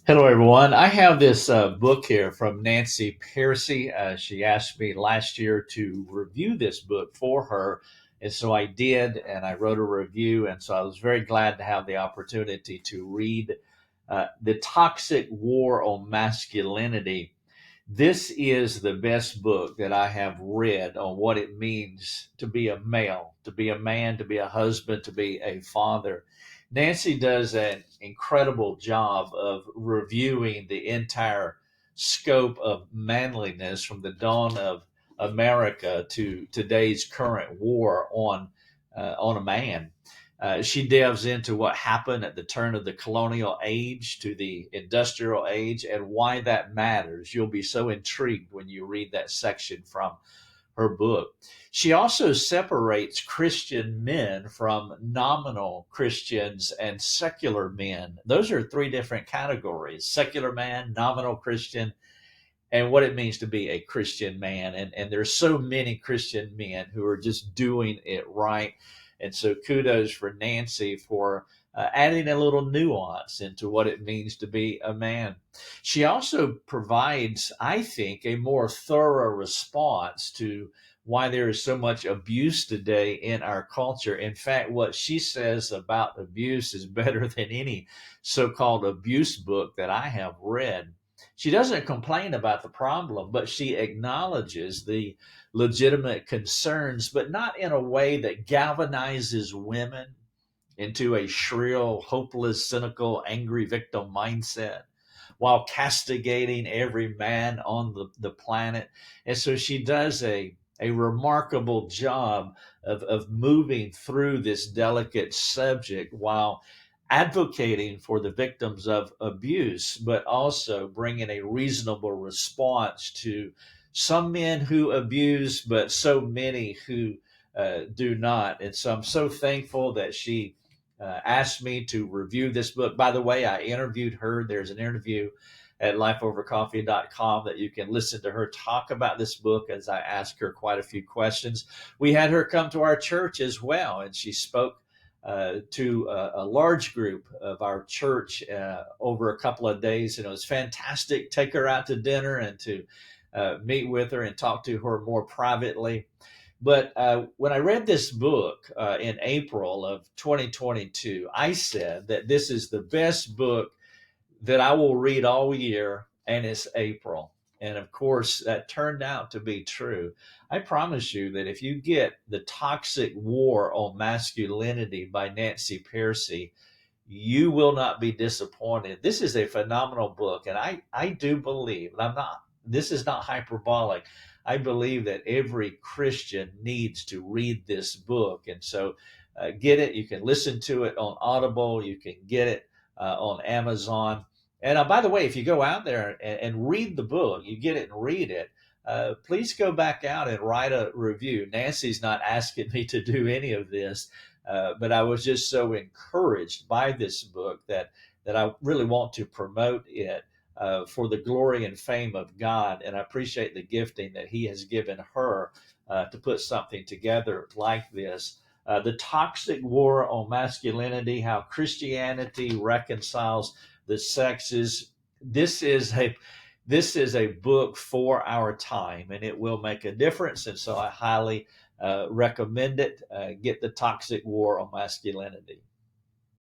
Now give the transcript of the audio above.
Hello, everyone. I have this book here from Nancy Pearcey. She asked me last year to review this book for her. And so I did, and I wrote a review. And so I was very glad to have the opportunity to read The Toxic War on Masculinity. This is the best book that I have read on what it means to be a male, to be a man, to be a husband, to be a father. Nancy does an incredible job of reviewing the entire scope of manliness from the dawn of America to today's current war on a man. She delves into what happened at the turn of the colonial age to the industrial age and why that matters. You'll be so intrigued when you read that section from her book. She also separates Christian men from nominal Christians and secular men. Those are three different categories: secular man, nominal Christian, and what it means to be a Christian man. And there's so many Christian men who are just doing it right. And so kudos for Nancy for adding a little nuance into what it means to be a man. She also provides, I think, a more thorough response to why there is so much abuse today in our culture. In fact, what she says about abuse is better than any so called abuse book that I have read. She doesn't complain about the problem, but she acknowledges the legitimate concerns, but not in a way that galvanizes women into a shrill, hopeless, cynical, angry victim mindset while castigating every man on the planet. And so she does a remarkable job of moving through this delicate subject while advocating for the victims of abuse, but also bringing a reasonable response to some men who abuse, but so many who do not. And so I'm so thankful that she asked me to review this book. By the way, I interviewed her. There's an interview at lifeovercoffee.com that you can listen to her talk about this book as I asked her quite a few questions. We had her come to our church as well, and she spoke to a large group of our church over a couple of days, and it was fantastic. Take her out to dinner and to meet with her and talk to her more privately. But when I read this book in April of 2022, I said that this is the best book that I will read all year, and it's April. And of course, that turned out to be true. I promise you that if you get The Toxic War on Masculinity by Nancy Pearcey, you will not be disappointed. This is a phenomenal book, and I do believe, and this is not hyperbolic. I believe that every Christian needs to read this book. And so get it. You can listen to it on Audible, you can get it on Amazon. And by the way, if you go out there and read the book, you get it and read it, please go back out and write a review. Nancy's not asking me to do any of this, but I was just so encouraged by this book that I really want to promote it for the glory and fame of God. And I appreciate the gifting that He has given her to put something together like this. The Toxic War on Masculinity: How Christianity Reconciles the Sexes. This is a book for our time, and it will make a difference. And so I highly recommend it. Get The Toxic War on Masculinity.